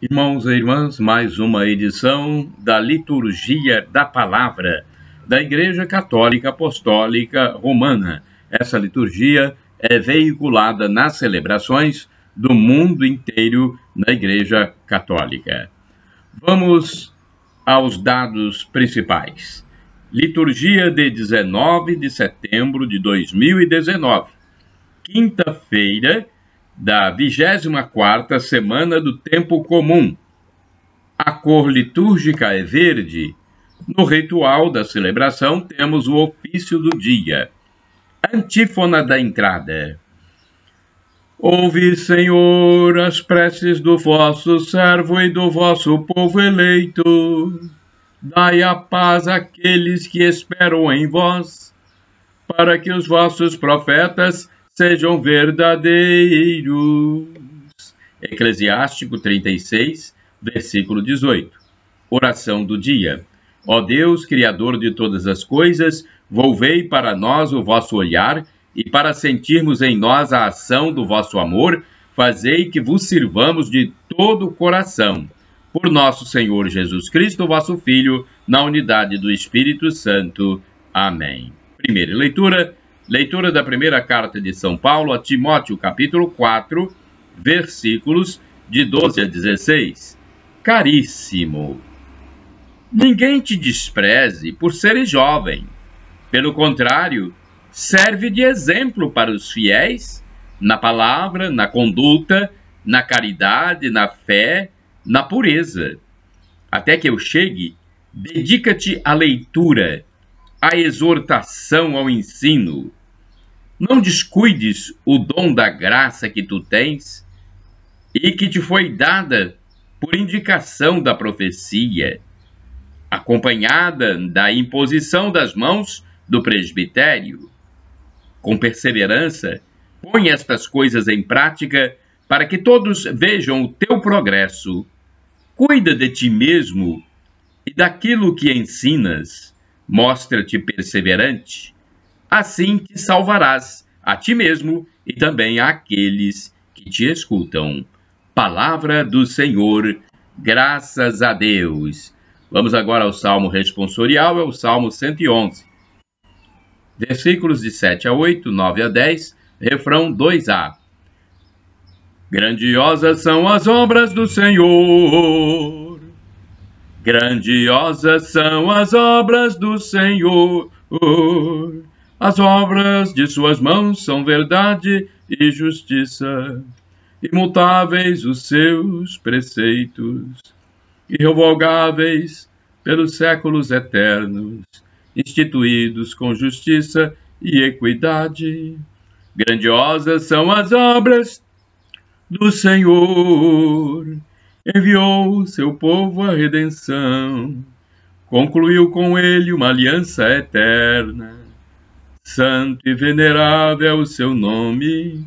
Irmãos e irmãs, mais uma edição da Liturgia da Palavra da Igreja Católica Apostólica Romana. Essa liturgia é veiculada nas celebrações do mundo inteiro na Igreja Católica. Vamos aos dados principais. Liturgia de 19 de setembro de 2019, quinta-feira da 24ª semana do Tempo Comum. A cor litúrgica é verde. No ritual da celebração temos o ofício do dia. Antífona da entrada. Ouve, Senhor, as preces do vosso servo e do vosso povo eleito. Dai a paz àqueles que esperam em vós, para que os vossos profetas sejam verdadeiros. Eclesiástico 36, versículo 18. Oração do dia. Ó Deus, Criador de todas as coisas, volvei para nós o vosso olhar, e para sentirmos em nós a ação do vosso amor, fazei que vos sirvamos de todo o coração. Por nosso Senhor Jesus Cristo, vosso Filho, na unidade do Espírito Santo. Amém. Primeira leitura. Leitura da primeira carta de São Paulo a Timóteo, capítulo 4, versículos de 12 a 16. Caríssimo, ninguém te despreze por seres jovem. Pelo contrário, serve de exemplo para os fiéis na palavra, na conduta, na caridade, na fé, na pureza. Até que eu chegue, dedica-te à leitura, à exortação, ao ensino. Não descuides o dom da graça que tu tens e que te foi dada por indicação da profecia, acompanhada da imposição das mãos do presbitério. Com perseverança, põe estas coisas em prática para que todos vejam o teu progresso. Cuida de ti mesmo e daquilo que ensinas. Mostra-te perseverante. Assim te salvarás a ti mesmo e também àqueles que te escutam. Palavra do Senhor, graças a Deus. Vamos agora ao Salmo responsorial, é o Salmo 111. Versículos de 7 a 8, 9 a 10, refrão 2a. Grandiosas são as obras do Senhor. Grandiosas são as obras do Senhor. As obras de suas mãos são verdade e justiça. Imutáveis os seus preceitos, irrevogáveis pelos séculos eternos, instituídos com justiça e equidade. Grandiosas são as obras do Senhor. Enviou seu povo à redenção, concluiu com ele uma aliança eterna. Santo e venerável é o seu nome,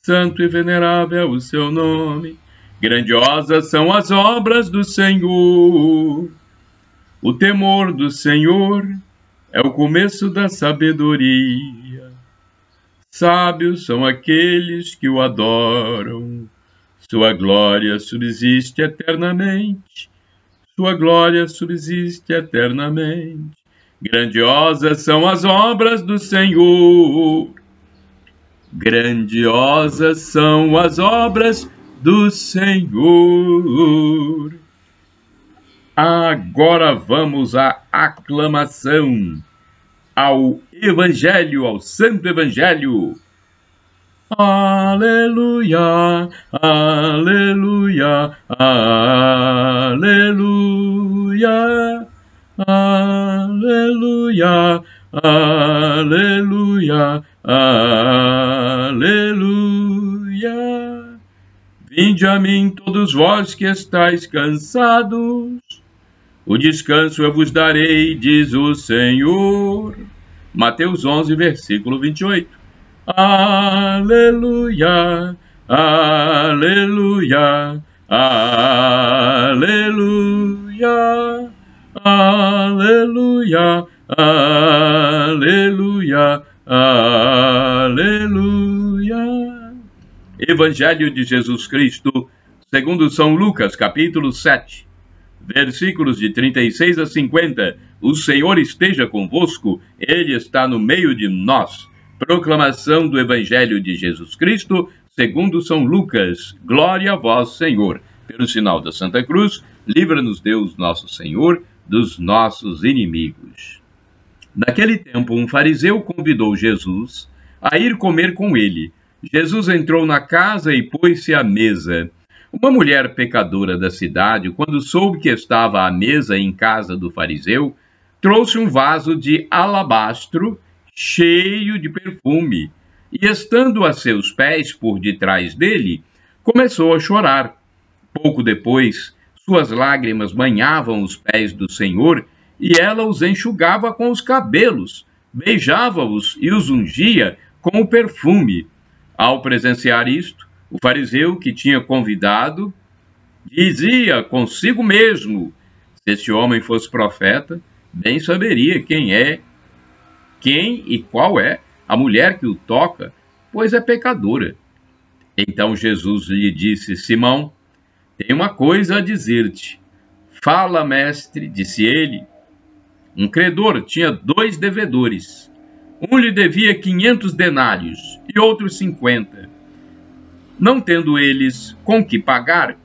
santo e venerável é o seu nome. Grandiosas são as obras do Senhor. O temor do Senhor é o começo da sabedoria. Sábios são aqueles que o adoram. Sua glória subsiste eternamente. Sua glória subsiste eternamente. Grandiosas são as obras do Senhor. Grandiosas são as obras do Senhor. Agora vamos à aclamação ao Evangelho, ao Santo Evangelho. Aleluia, aleluia, aleluia, aleluia, aleluia, aleluia. Vinde a mim todos vós que estáis cansados, o descanso eu vos darei, diz o Senhor. Mateus 11, versículo 28. Aleluia, aleluia, aleluia, aleluia, aleluia, aleluia. Evangelho de Jesus Cristo segundo São Lucas, capítulo 7, versículos de 36 a 50. O Senhor esteja convosco, Ele está no meio de nós. Proclamação do Evangelho de Jesus Cristo, segundo São Lucas. Glória a vós, Senhor. Pelo sinal da Santa Cruz, livra-nos Deus nosso Senhor dos nossos inimigos. Naquele tempo, um fariseu convidou Jesus a ir comer com ele. Jesus entrou na casa e pôs-se à mesa. Uma mulher pecadora da cidade, quando soube que estava à mesa em casa do fariseu, trouxe um vaso de alabastro cheio de perfume e, estando a seus pés por detrás dele, começou a chorar. Pouco depois, suas lágrimas banhavam os pés do Senhor e ela os enxugava com os cabelos, beijava-os e os ungia com o perfume. Ao presenciar isto, o fariseu que tinha convidado dizia consigo mesmo: se este homem fosse profeta, bem saberia quem e qual é a mulher que o toca, pois é pecadora. Então Jesus lhe disse: Simão, tenho uma coisa a dizer-te. Fala, mestre, disse ele. Um credor tinha 2 devedores. Um lhe devia 500 denários e outro 50. Não tendo eles com que pagar,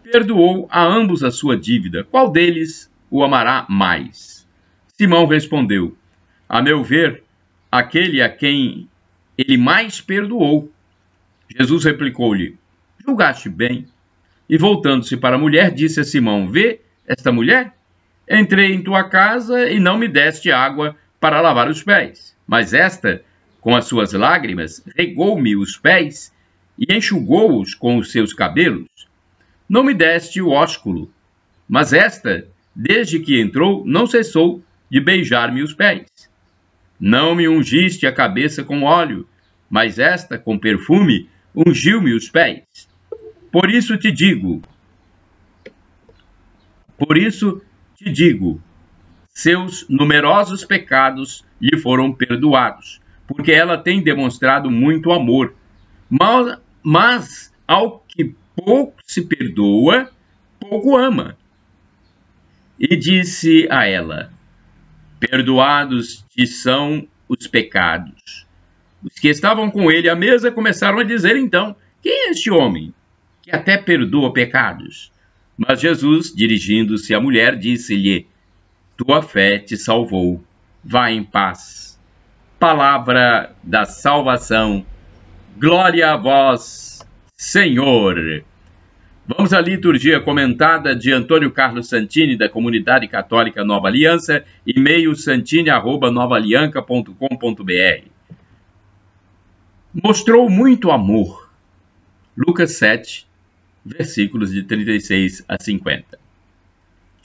perdoou a ambos a sua dívida. Qual deles o amará mais? Simão respondeu: a meu ver, aquele a quem ele mais perdoou. Jesus replicou-lhe: julgaste bem. E voltando-se para a mulher, disse a Simão: vê esta mulher? Entrei em tua casa e não me deste água para lavar os pés. Mas esta, com as suas lágrimas, regou-me os pés e enxugou-os com os seus cabelos. Não me deste o ósculo. Mas esta, desde que entrou, não cessou de beijar-me os pés. Não me ungiste a cabeça com óleo, mas esta, com perfume, ungiu-me os pés. Por isso te digo, seus numerosos pecados lhe foram perdoados, porque ela tem demonstrado muito amor. Mas ao que pouco se perdoa, pouco ama. E disse a ela: perdoados te são os pecados. Os que estavam com ele à mesa começaram a dizer então: quem é este homem que até perdoa pecados? Mas Jesus, dirigindo-se à mulher, disse-lhe: tua fé te salvou. Vá em paz. Palavra da salvação. Glória a vós, Senhor. Vamos à liturgia comentada de Antônio Carlos Santini, da Comunidade Católica Nova Aliança, e-mail santini@novaalianca.com.br. Mostrou muito amor. Lucas 7, versículos de 36 a 50.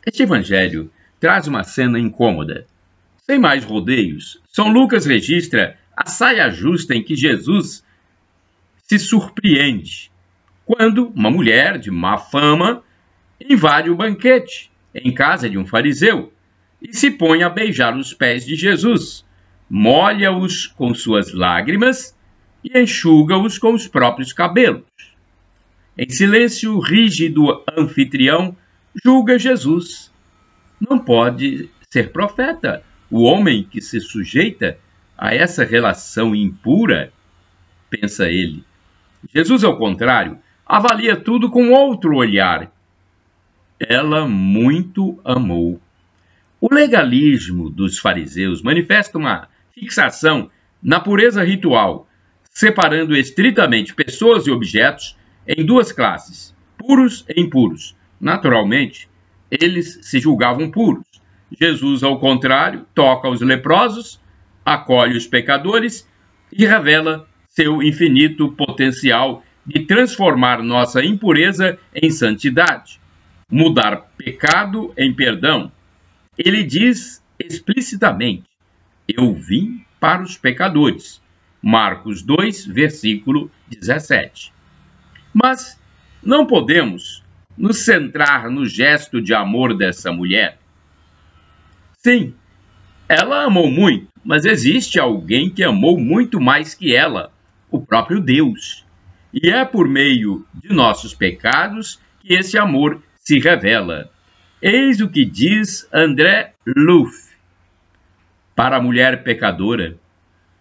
Este evangelho traz uma cena incômoda. Sem mais rodeios, São Lucas registra a saia justa em que Jesus se surpreende quando uma mulher de má fama invade o banquete em casa de um fariseu e se põe a beijar os pés de Jesus, molha-os com suas lágrimas e enxuga-os com os próprios cabelos. Em silêncio, o rígido anfitrião julga Jesus. Não pode ser profeta o homem que se sujeita a essa relação impura, pensa ele. Jesus, ao contrário, avalia tudo com outro olhar. Ela muito amou. O legalismo dos fariseus manifesta uma fixação na pureza ritual, separando estritamente pessoas e objetos em 2 classes, puros e impuros. Naturalmente, eles se julgavam puros. Jesus, ao contrário, toca os leprosos, acolhe os pecadores e revela seu infinito potencial de transformar nossa impureza em santidade, mudar pecado em perdão. Ele diz explicitamente: eu vim para os pecadores. Marcos 2, versículo 17. Mas não podemos nos centrar no gesto de amor dessa mulher. Sim, ela amou muito, mas existe alguém que amou muito mais que ela, o próprio Deus. E é por meio de nossos pecados que esse amor se revela. Eis o que diz André Luff. Para a mulher pecadora,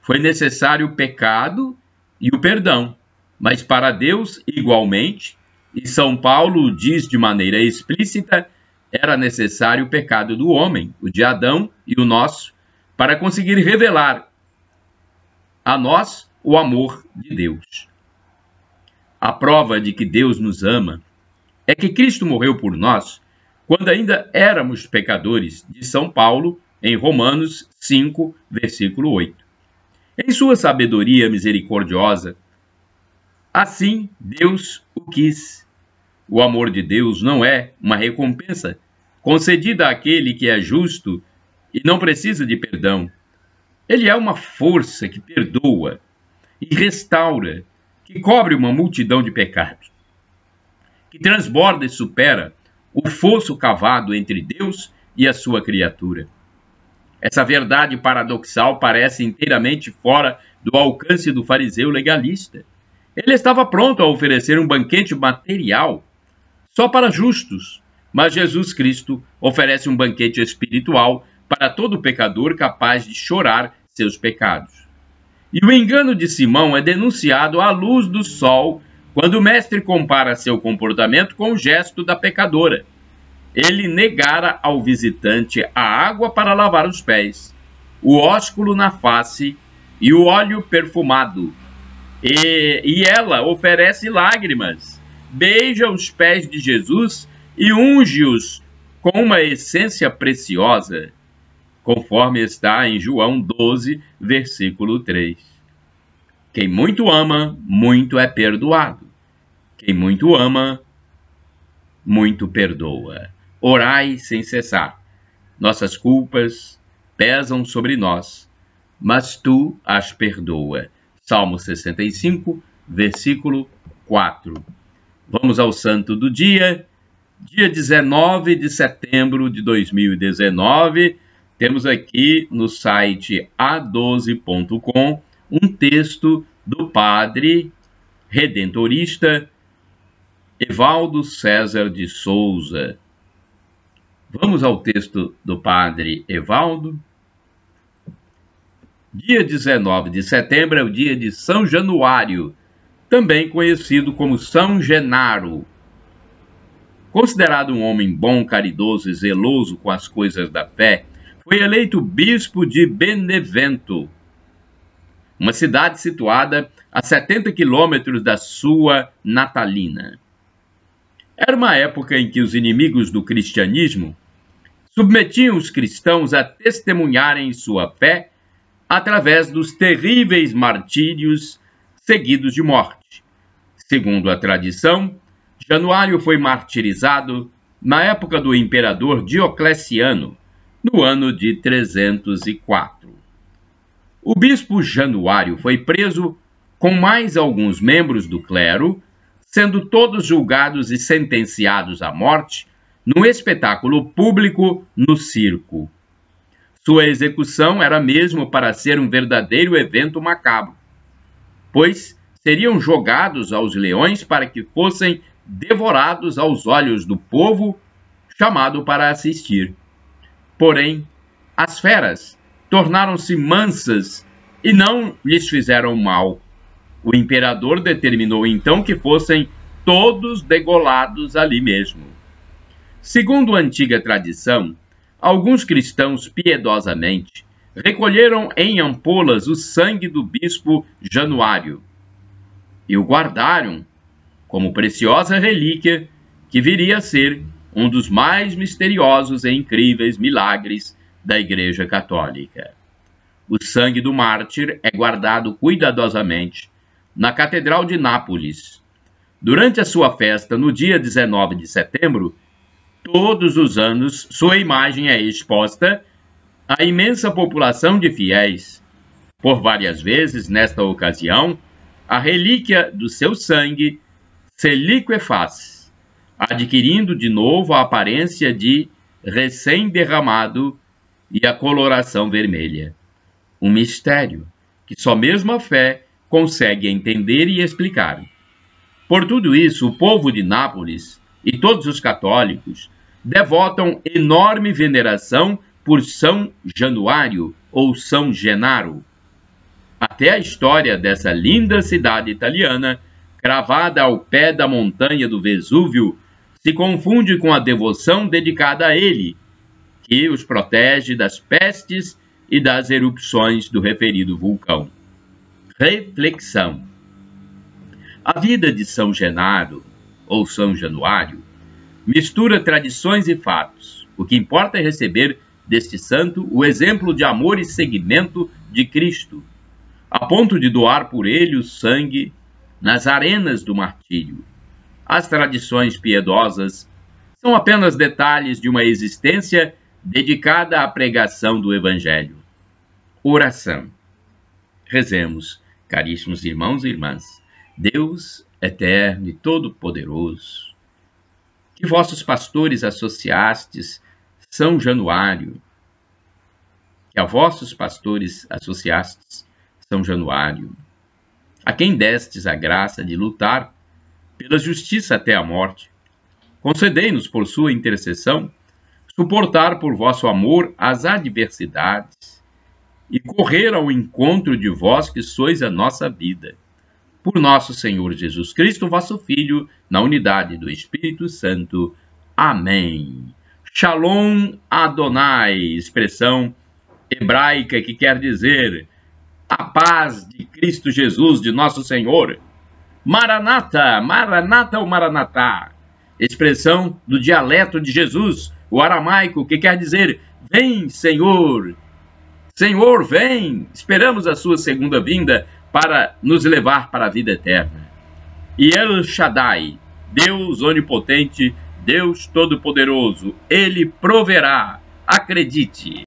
foi necessário o pecado e o perdão, mas para Deus, igualmente, e São Paulo diz de maneira explícita, era necessário o pecado do homem, o de Adão e o nosso, para conseguir revelar a nós o amor de Deus. A prova de que Deus nos ama é que Cristo morreu por nós quando ainda éramos pecadores, de São Paulo, em Romanos 5, versículo 8. Em sua sabedoria misericordiosa, assim Deus o quis. O amor de Deus não é uma recompensa concedida àquele que é justo e não precisa de perdão. Ele é uma força que perdoa e restaura, que cobre uma multidão de pecados, que transborda e supera o fosso cavado entre Deus e a sua criatura. Essa verdade paradoxal parece inteiramente fora do alcance do fariseu legalista. Ele estava pronto a oferecer um banquete material só para justos, mas Jesus Cristo oferece um banquete espiritual para todo pecador capaz de chorar seus pecados. E o engano de Simão é denunciado à luz do sol quando o mestre compara seu comportamento com o gesto da pecadora. Ele negara ao visitante a água para lavar os pés, o ósculo na face e o óleo perfumado. E ela oferece lágrimas, beija os pés de Jesus e unge-os com uma essência preciosa, conforme está em João 12, versículo 3. Quem muito ama, muito é perdoado. Quem muito ama, muito perdoa. Orai sem cessar. Nossas culpas pesam sobre nós, mas tu as perdoa. Salmo 65, versículo 4. Vamos ao santo do dia, dia 19 de setembro de 2019. Temos aqui no site a12.com um texto do padre redentorista Evaldo César de Souza. Vamos ao texto do padre Evaldo. Dia 19 de setembro é o dia de São Januário, também conhecido como São Genaro. Considerado um homem bom, caridoso e zeloso com as coisas da fé, foi eleito bispo de Benevento, uma cidade situada a 70 quilômetros da sua natalina. Era uma época em que os inimigos do cristianismo submetiam os cristãos a testemunharem sua fé através dos terríveis martírios seguidos de morte. Segundo a tradição, Januário foi martirizado na época do imperador Diocleciano, no ano de 304. O bispo Januário foi preso com mais alguns membros do clero, sendo todos julgados e sentenciados à morte num espetáculo público no circo. Sua execução era mesmo para ser um verdadeiro evento macabro, pois seriam jogados aos leões para que fossem devorados aos olhos do povo chamado para assistir. Porém, as feras tornaram-se mansas e não lhes fizeram mal. O imperador determinou então que fossem todos degolados ali mesmo. Segundo a antiga tradição, alguns cristãos piedosamente recolheram em ampolas o sangue do bispo Januário e o guardaram como preciosa relíquia que viria a ser um dos mais misteriosos e incríveis milagres da Igreja Católica. O sangue do mártir é guardado cuidadosamente na Catedral de Nápoles. Durante a sua festa, no dia 19 de setembro, todos os anos, sua imagem é exposta à imensa população de fiéis. Por várias vezes, nesta ocasião, a relíquia do seu sangue se liquefaz, adquirindo de novo a aparência de recém-derramado e a coloração vermelha. Um mistério que só mesmo a fé consegue entender e explicar. Por tudo isso, o povo de Nápoles e todos os católicos devotam enorme veneração por São Januário ou São Genaro. Até a história dessa linda cidade italiana, cravada ao pé da montanha do Vesúvio, se confunde com a devoção dedicada a ele, que os protege das pestes e das erupções do referido vulcão. Reflexão. A vida de São Genaro, ou São Januário, mistura tradições e fatos. O que importa é receber deste santo o exemplo de amor e seguimento de Cristo, a ponto de doar por ele o sangue nas arenas do martírio. As tradições piedosas são apenas detalhes de uma existência dedicada à pregação do Evangelho. Oração. Rezemos, caríssimos irmãos e irmãs, Deus eterno e todo-poderoso, que vossos pastores associastes São Januário, que a vossos pastores associastes São Januário, a quem destes a graça de lutar pela justiça até a morte, concedei-nos por sua intercessão suportar por vosso amor as adversidades e correr ao encontro de vós que sois a nossa vida. Por nosso Senhor Jesus Cristo, vosso Filho, na unidade do Espírito Santo. Amém. Shalom Adonai, expressão hebraica que quer dizer a paz de Cristo Jesus, de nosso Senhor. Maranata, Maranata ou Maranatá, expressão do dialeto de Jesus, o aramaico, que quer dizer vem, Senhor. Senhor, vem. Esperamos a sua segunda vinda para nos levar para a vida eterna. E El Shaddai, Deus onipotente, Deus todo-poderoso, Ele proverá. Acredite.